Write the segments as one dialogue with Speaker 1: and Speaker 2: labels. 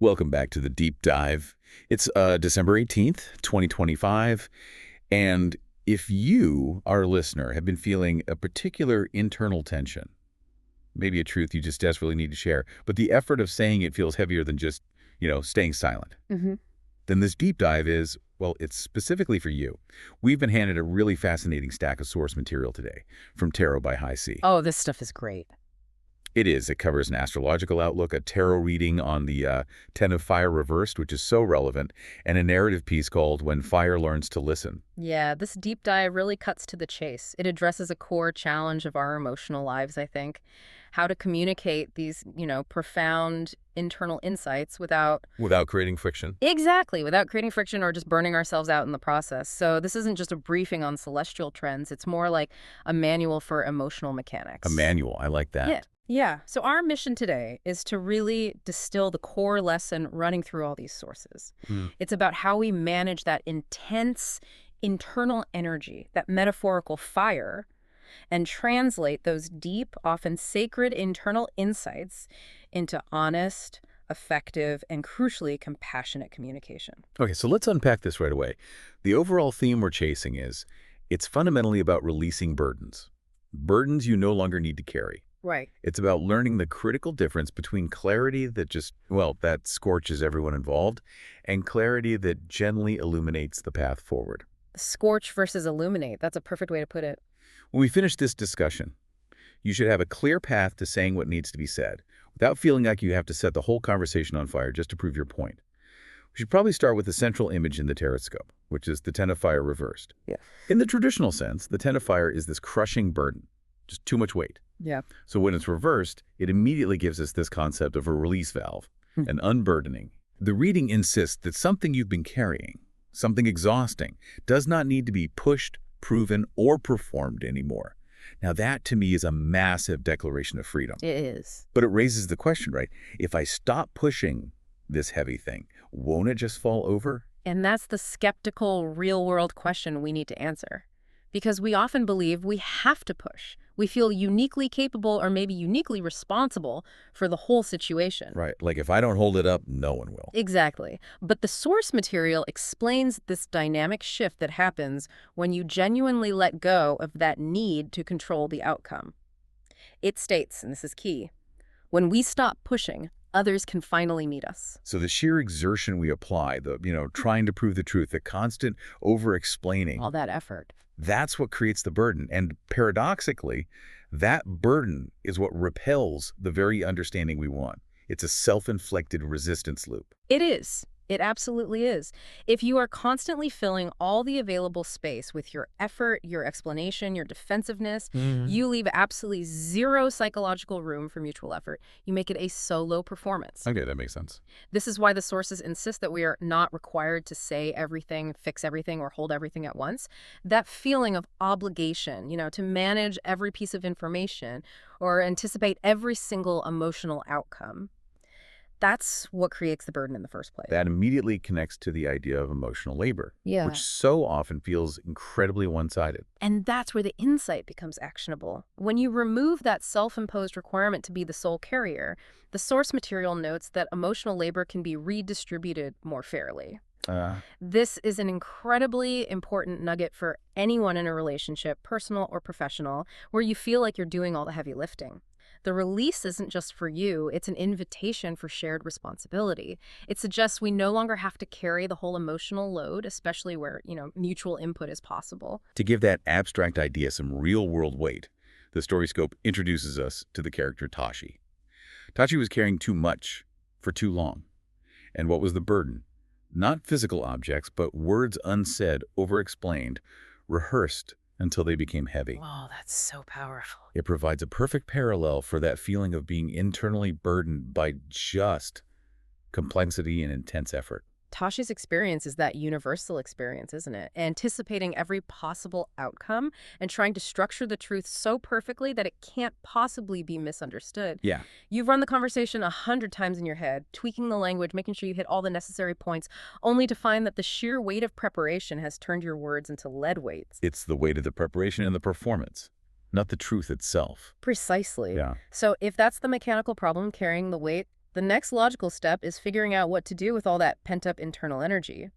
Speaker 1: Welcome back to the deep dive. It's December 18th, 2025, and if you, our listener, have been feeling a particular internal tension, maybe a truth you just desperately need to share, but the effort of saying it feels heavier than just, staying silent,
Speaker 2: Hmm.
Speaker 1: then this deep dive is, well, it's specifically for you. We've been handed a really fascinating stack of source material today from Tarot by High C.
Speaker 2: Oh, this stuff is great.
Speaker 1: It is. It covers an astrological outlook, a tarot reading on the Ten of Fire reversed, which is so relevant, and a narrative piece called When Fire Learns to Listen.
Speaker 2: Yeah, this deep dive really cuts to the chase. It addresses a core challenge of our emotional lives, I think. How to communicate these, profound internal insights without
Speaker 1: Without creating friction.
Speaker 2: without creating friction or just burning ourselves out in the process. So this isn't just a briefing on celestial trends. It's more like a manual for emotional
Speaker 1: A
Speaker 2: mechanics.
Speaker 1: manual. I like that.
Speaker 2: Yeah. Yeah. So our mission today is to really distill the core lesson running through all these sources.
Speaker 1: Hmm.
Speaker 2: It's about how we manage that intense internal energy, that metaphorical fire, and translate those deep, often sacred internal insights into honest, effective, and crucially compassionate communication.
Speaker 1: Okay, so let's unpack this right away. The overall theme we're chasing is, it's fundamentally about releasing burdens. Burdens you no longer need to carry.
Speaker 2: Right.
Speaker 1: It's about learning the critical difference between clarity that just, well, that scorches everyone involved, and clarity that gently illuminates the path forward.
Speaker 2: Scorch versus illuminate. That's a perfect way to put it.
Speaker 1: When we finish this discussion, you should have a clear path to saying what needs to be said, without feeling like you have to set the whole conversation on fire just to prove your point. We should probably start with the central image in the TarotScope, which is the Ten of Fire reversed.
Speaker 2: Yeah.
Speaker 1: In the traditional sense, the Ten of Fire is this crushing burden, just too much weight.
Speaker 2: Yeah.
Speaker 1: So when it's reversed, it immediately gives us this concept of a release valve, an unburdening. The reading insists that something you've been carrying, something exhausting, does not need to be pushed, proven, or performed anymore. Now that, to me, is a massive declaration of freedom.
Speaker 2: It is.
Speaker 1: But it raises the question, right? If I stop pushing this heavy thing, won't it just fall over?
Speaker 2: And that's the skeptical, real-world question we need to answer. Because we often believe we have to push. We feel uniquely capable or maybe uniquely responsible for the whole situation.
Speaker 1: Right, like if I don't hold it up, no one will.
Speaker 2: Exactly. But the source material explains this dynamic shift that happens when you genuinely let go of that need to control the outcome. It states, and this is key, when we stop pushing, others can finally meet us.
Speaker 1: So the sheer exertion we apply, the, trying to prove the truth, the constant over-explaining,
Speaker 2: All that effort.
Speaker 1: that's what creates the burden. And paradoxically, that burden is what repels the very understanding we want. It's a self-inflicted resistance loop.
Speaker 2: It is. It absolutely is. If you are constantly filling all the available space with your effort, your explanation, your defensiveness, you leave absolutely zero psychological room for mutual effort. You make it a solo performance.
Speaker 1: Okay, that makes sense.
Speaker 2: This is why the sources insist that we are not required to say everything, fix everything, or hold everything at once. That feeling of obligation, to manage every piece of information or anticipate every single emotional outcome. That's what creates the burden in the first place.
Speaker 1: That immediately connects to the idea of emotional labor,
Speaker 2: Yeah.
Speaker 1: which so often feels incredibly one-sided.
Speaker 2: And that's where the insight becomes actionable. When you remove that self-imposed requirement to be the sole carrier, the source material notes that emotional labor can be redistributed more fairly. This is an incredibly important nugget for anyone in a relationship, personal or professional, where you feel like you're doing all the heavy lifting. The release isn't just for you, it's an invitation for shared responsibility. It suggests we no longer have to carry the whole emotional load, especially where, mutual input is possible.
Speaker 1: To give that abstract idea some real-world weight, the StoryScope introduces us to the character Tashi. Tashi was carrying too much for too long. And what was the burden? Not physical objects, but words unsaid, over-explained, rehearsed until they became heavy.
Speaker 2: Oh, that's so powerful.
Speaker 1: It provides a perfect parallel for that feeling of being internally burdened by just complexity and intense effort.
Speaker 2: Tashi's experience is that universal experience, isn't it? Anticipating every possible outcome and trying to structure the truth so perfectly that it can't possibly be misunderstood.
Speaker 1: Yeah.
Speaker 2: You've run the conversation 100 times in your head, tweaking the language, making sure you hit all the necessary points, only to find that the sheer weight of preparation has turned your words into lead weights.
Speaker 1: It's the weight of the preparation and the performance, not the truth itself.
Speaker 2: Precisely.
Speaker 1: Yeah.
Speaker 2: So if that's the mechanical problem carrying the weight, The next logical step is figuring out what to do with all that pent-up internal energy.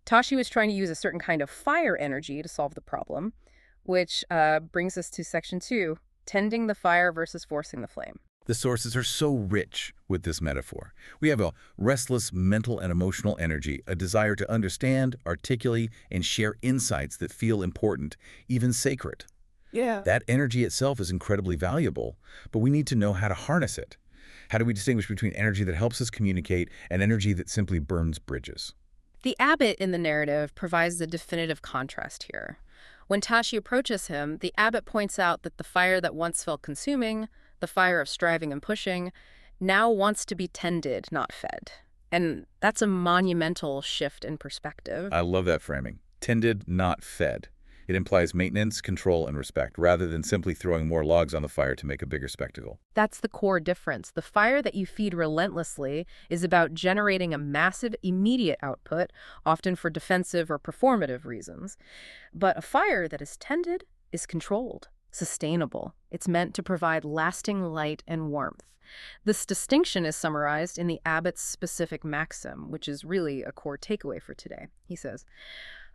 Speaker 2: Tashi was trying to use a certain kind of fire energy to solve the problem, which brings us to section 2, tending the fire versus forcing the flame.
Speaker 1: The sources are so rich with this metaphor. We have a restless mental and emotional energy, a desire to understand, articulate, and share insights that feel important, even sacred.
Speaker 2: Yeah.
Speaker 1: That energy itself is incredibly valuable, but we need to know how to harness it. How do we distinguish between energy that helps us communicate and energy that simply burns bridges?
Speaker 2: The abbot in the narrative provides the definitive contrast here. When Tashi approaches him, the abbot points out that the fire that once felt consuming, the fire of striving and pushing, now wants to be tended, not fed. And that's a monumental shift in perspective.
Speaker 1: I love that framing. Tended, not fed. It implies maintenance, control, and respect, rather than simply throwing more logs on the fire to make a bigger spectacle.
Speaker 2: That's the core difference. The fire that you feed relentlessly is about generating a massive, immediate output, often for defensive or performative reasons. But a fire that is tended is controlled, sustainable. It's meant to provide lasting light and warmth. This distinction is summarized in the abbot's specific maxim, which is really a core takeaway for today. He says,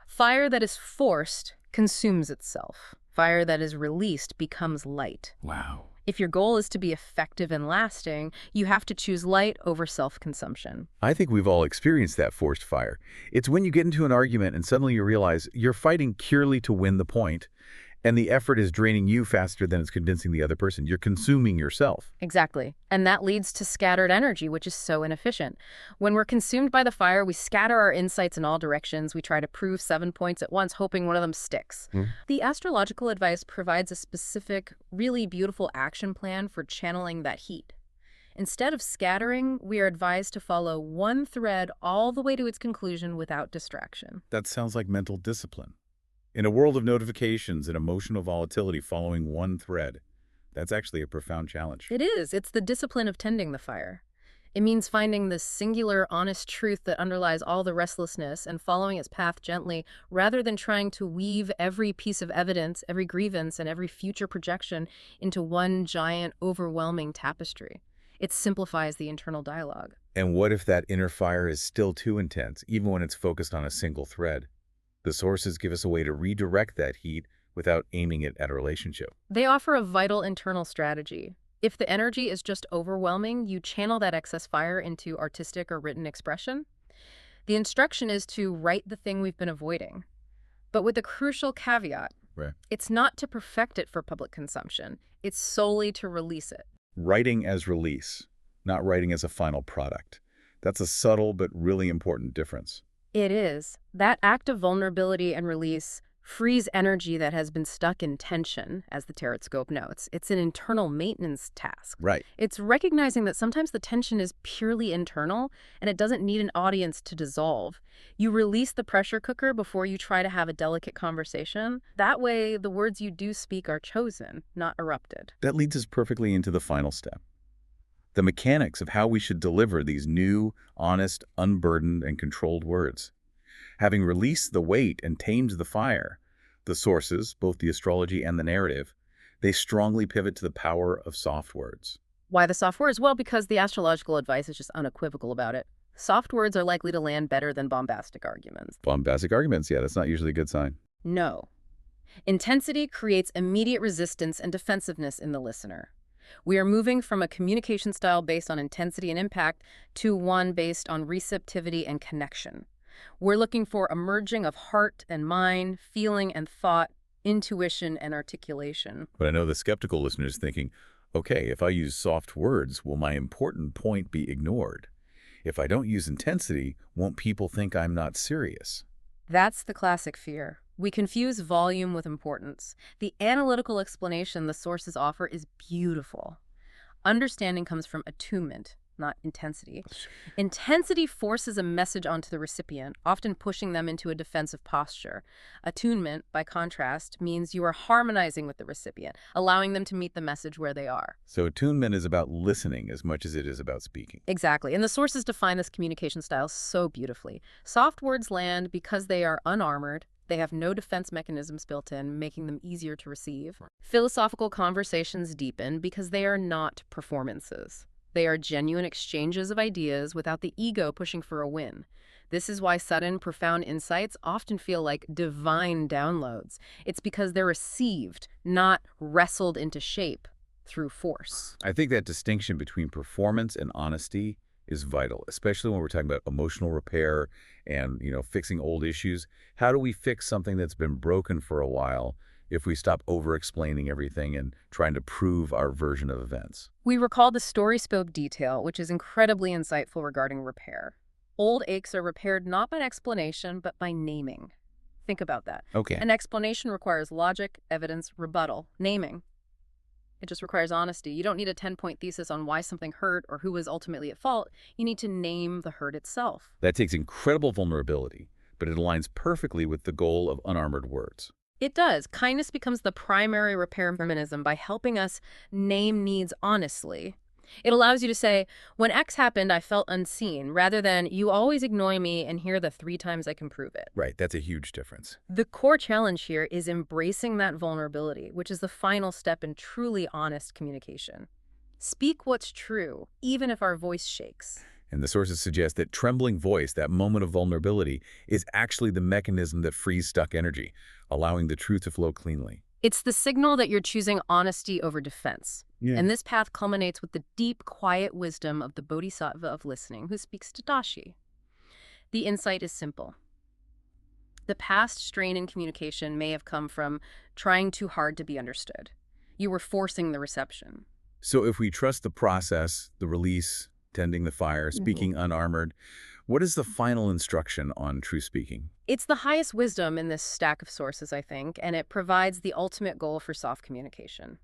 Speaker 2: "Fire that is forced consumes itself. Fire that is released becomes light."
Speaker 1: Wow.
Speaker 2: If your goal is to be effective and lasting, you have to choose light over self-consumption.
Speaker 1: I think we've all experienced that forced fire. It's when you get into an argument and suddenly you realize you're fighting purely to win the point, and the effort is draining you faster than it's convincing the other person. You're consuming yourself.
Speaker 2: Exactly. And that leads to scattered energy, which is so inefficient. When we're consumed by the fire, we scatter our insights in all directions. We try to prove 7 points at once, hoping one of them sticks. The astrological advice provides a specific, really beautiful action plan for channeling that heat. Instead of scattering, we are advised to follow one thread all the way to its conclusion without distraction.
Speaker 1: That sounds like mental discipline. In a world of notifications and emotional volatility, following one thread, that's actually a profound challenge.
Speaker 2: It is. It's the discipline of tending the fire. It means finding the singular, honest truth that underlies all the restlessness and following its path gently, rather than trying to weave every piece of evidence, every grievance, and every future projection into one giant, overwhelming tapestry. It simplifies the internal dialogue.
Speaker 1: And what if that inner fire is still too intense, even when it's focused on a single thread? The sources give us a way to redirect that heat without aiming it at a relationship.
Speaker 2: They offer a vital internal strategy. If the energy is just overwhelming, you channel that excess fire into artistic or written expression. The instruction is to write the thing we've been avoiding, but with a crucial caveat.
Speaker 1: Right.
Speaker 2: It's not to perfect it for public consumption. It's solely to release it.
Speaker 1: Writing as release, not writing as a final product. That's a subtle but really important difference.
Speaker 2: It is. That act of vulnerability and release frees energy that has been stuck in tension, as the TarotScope notes. It's an internal maintenance task.
Speaker 1: Right.
Speaker 2: It's recognizing that sometimes the tension is purely internal and it doesn't need an audience to dissolve. You release the pressure cooker before you try to have a delicate conversation. That way, the words you do speak are chosen, not erupted.
Speaker 1: That leads us perfectly into the final step. The mechanics of how we should deliver these new, honest, unburdened, and controlled words. Having released the weight and tamed the fire, the sources, both the astrology and the narrative, they strongly pivot to the power of soft words.
Speaker 2: Why the soft words? Well, because the astrological advice is just unequivocal about it. Soft words are likely to land better than bombastic arguments.
Speaker 1: Bombastic arguments, yeah, that's not usually a good sign.
Speaker 2: No. Intensity creates immediate resistance and defensiveness in the listener. We are moving from a communication style based on intensity and impact to one based on receptivity and connection. We're looking for a merging of heart and mind, feeling and thought, intuition and articulation.
Speaker 1: But I know the skeptical listener is thinking, okay, if I use soft words, will my important point be ignored? If I don't use intensity, won't people think I'm not serious?
Speaker 2: That's the classic fear. We confuse volume with importance. The analytical explanation the sources offer is beautiful. Understanding comes from attunement, not intensity. Intensity forces a message onto the recipient, often pushing them into a defensive posture. Attunement, by contrast, means you are harmonizing with the recipient, allowing them to meet the message where they are.
Speaker 1: So attunement is about listening as much as it is about speaking.
Speaker 2: Exactly, and the sources define this communication style so beautifully. Soft words land because they are unarmored. They have no defense mechanisms built in, making them easier to receive. Philosophical conversations deepen because they are not performances. They are genuine exchanges of ideas without the ego pushing for a win. This is why sudden, profound insights often feel like divine downloads. It's because they're received, not wrestled into shape through force.
Speaker 1: I think that distinction between performance and honesty is vital, especially when we're talking about emotional repair and, fixing old issues. How do we fix something that's been broken for a while if we stop over-explaining everything and trying to prove our version of events?
Speaker 2: We recall the StoryScope detail, which is incredibly insightful regarding repair. Old aches are repaired not by explanation, but by naming. Think about that.
Speaker 1: Okay.
Speaker 2: An explanation requires logic, evidence, rebuttal. Naming, it just requires honesty. You don't need a 10-point thesis on why something hurt or who was ultimately at fault. You need to name the hurt itself.
Speaker 1: That takes incredible vulnerability, but it aligns perfectly with the goal of unarmored words.
Speaker 2: It does. Kindness becomes the primary repair mechanism by helping us name needs honestly. It allows you to say, when X happened, I felt unseen, rather than, you always ignore me and here are the 3 times I can prove it.
Speaker 1: Right, that's a huge difference.
Speaker 2: The core challenge here is embracing that vulnerability, which is the final step in truly honest communication. Speak what's true, even if our voice shakes.
Speaker 1: And the sources suggest that trembling voice, that moment of vulnerability, is actually the mechanism that frees stuck energy, allowing the truth to flow cleanly.
Speaker 2: It's the signal that you're choosing honesty over defense.
Speaker 1: Yeah.
Speaker 2: And this path culminates with the deep, quiet wisdom of the bodhisattva of listening who speaks to Tashi. The insight is simple. The past strain in communication may have come from trying too hard to be understood. You were forcing the reception.
Speaker 1: So if we trust the process, the release, tending the fire, speaking unarmored, what is the final instruction on true speaking?
Speaker 2: It's the highest wisdom in this stack of sources, I think, and it provides the ultimate goal for soft communication.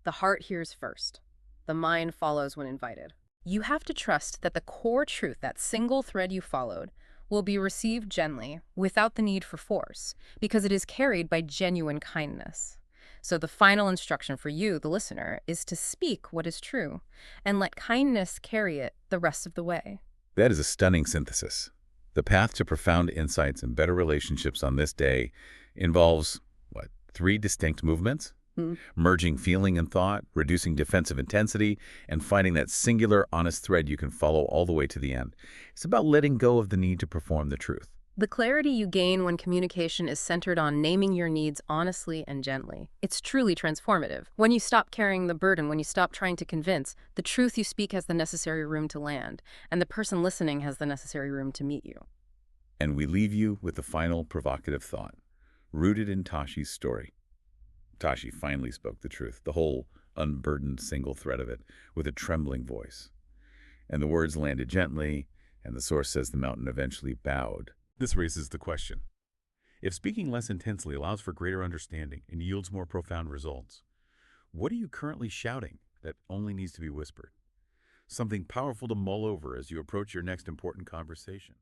Speaker 2: The heart hears first. The mind follows when invited. You have to trust that the core truth, that single thread you followed, will be received gently, without the need for force, because it is carried by genuine kindness. So the final instruction for you, the listener, is to speak what is true, and let kindness carry it the rest of the way.
Speaker 1: That is a stunning synthesis. The path to profound insights and better relationships on this day involves, 3 distinct movements? Merging feeling and thought, reducing defensive intensity, and finding that singular, honest thread you can follow all the way to the end. It's about letting go of the need to perform the truth.
Speaker 2: The clarity you gain when communication is centered on naming your needs honestly and gently. It's truly transformative. When you stop carrying the burden, when you stop trying to convince, the truth you speak has the necessary room to land, and the person listening has the necessary room to meet you.
Speaker 1: And we leave you with the final provocative thought, rooted in Tashi's story. Tashi finally spoke the truth, the whole unburdened single thread of it, with a trembling voice. And the words landed gently, and the source says the mountain eventually bowed. This raises the question. If speaking less intensely allows for greater understanding and yields more profound results, what are you currently shouting that only needs to be whispered? Something powerful to mull over as you approach your next important conversation.